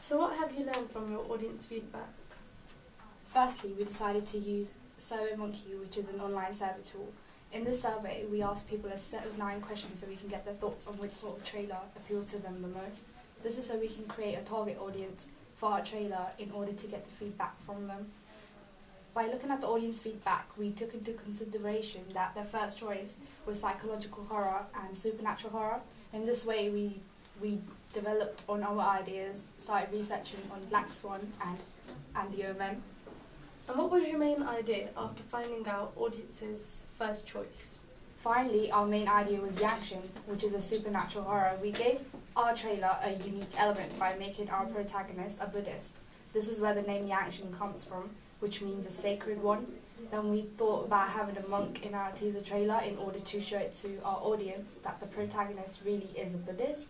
So what have you learned from your audience feedback? Firstly, we decided to use SurveyMonkey, which is an online survey tool. In this survey, we asked people a set of 9 questions so we can get their thoughts on which sort of trailer appeals to them the most. This is so we can create a target audience for our trailer in order to get the feedback from them. By looking at the audience feedback, we took into consideration that their first choice was psychological horror and supernatural horror. In this way, we developed on our ideas, started researching on Black Swan and the Omen. And what was your main idea after finding out audience's first choice? Finally, our main idea was Yangshen, which is a supernatural horror. We gave our trailer a unique element by making our protagonist a Buddhist. This is where the name Yangshen comes from, which means a sacred one. Then we thought about having a monk in our teaser trailer in order to show it to our audience that the protagonist really is a Buddhist.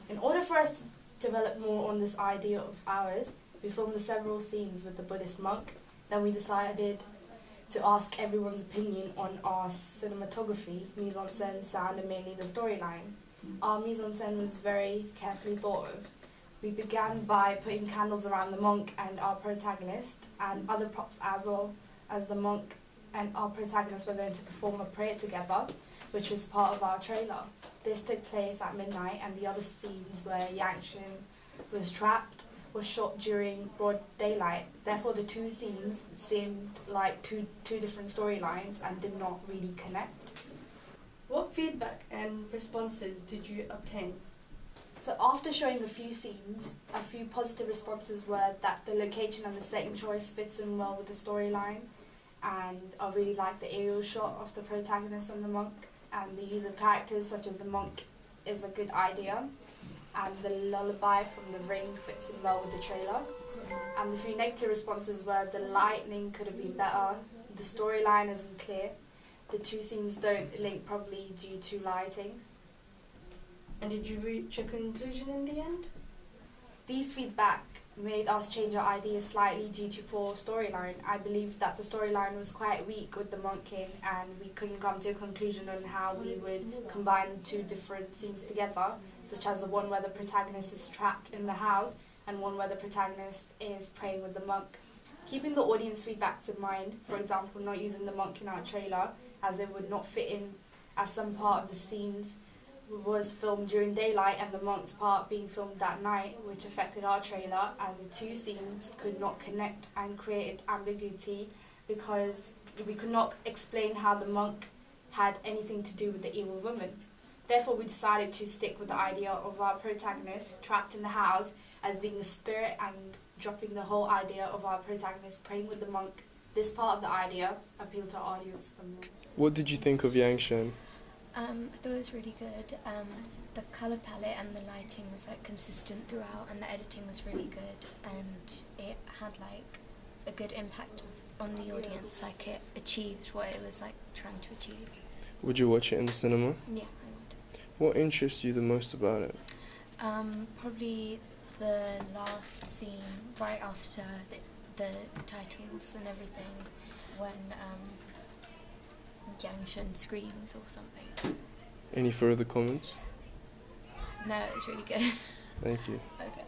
In order for us to develop more on this idea of ours, we filmed the several scenes with the Buddhist monk. Then we decided to ask everyone's opinion on our cinematography, mise-en-scène, sound, and mainly the storyline. Our mise-en-scène was very carefully thought of. We began by putting candles around the monk and our protagonist, and other props as well, as the monk and our protagonist were going to perform a prayer together, which was part of our trailer. This took place at midnight, and the other scenes where Yangshen was trapped was shot during broad daylight. Therefore, the 2 scenes seemed like two different storylines and did not really connect. What feedback and responses did you obtain? So after showing a few scenes, a few positive responses were that the location and the setting choice fits in well with the storyline, and I really like the aerial shot of the protagonist and the monk, and the use of characters such as the monk is a good idea, and the lullaby from The Ring fits in well with the trailer. And the 3 negative responses were the lighting could have been better, the storyline isn't clear, the 2 scenes don't link properly due to lighting. And did you reach a conclusion in the end? These feedback made us change our ideas slightly due to poor storyline. I believe that the storyline was quite weak with the monking, and we couldn't come to a conclusion on how we would combine the 2 different scenes together, such as the one where the protagonist is trapped in the house and one where the protagonist is praying with the monk. Keeping the audience feedbacks in mind, for example, not using the monk in our trailer as it would not fit in, as some part of the scenes was filmed during daylight and the monk's part being filmed at night, which affected our trailer as the 2 scenes could not connect and created ambiguity because we could not explain how the monk had anything to do with the evil woman. Therefore, we decided to stick with the idea of our protagonist trapped in the house as being a spirit and dropping the whole idea of our protagonist praying with the monk. This part of the idea appealed to our audience the more. What did you think of Yangshen? I thought it was really good. The colour palette and the lighting was like consistent throughout, and the editing was really good, and it had like a good impact on the audience. Like it achieved what it was like trying to achieve. Would you watch it in the cinema? Yeah, I would. What interests you the most about it? Probably the last scene right after the titles and everything, when Yangshen screams or something. Any further comments? No, it's really good. Thank you. Okay.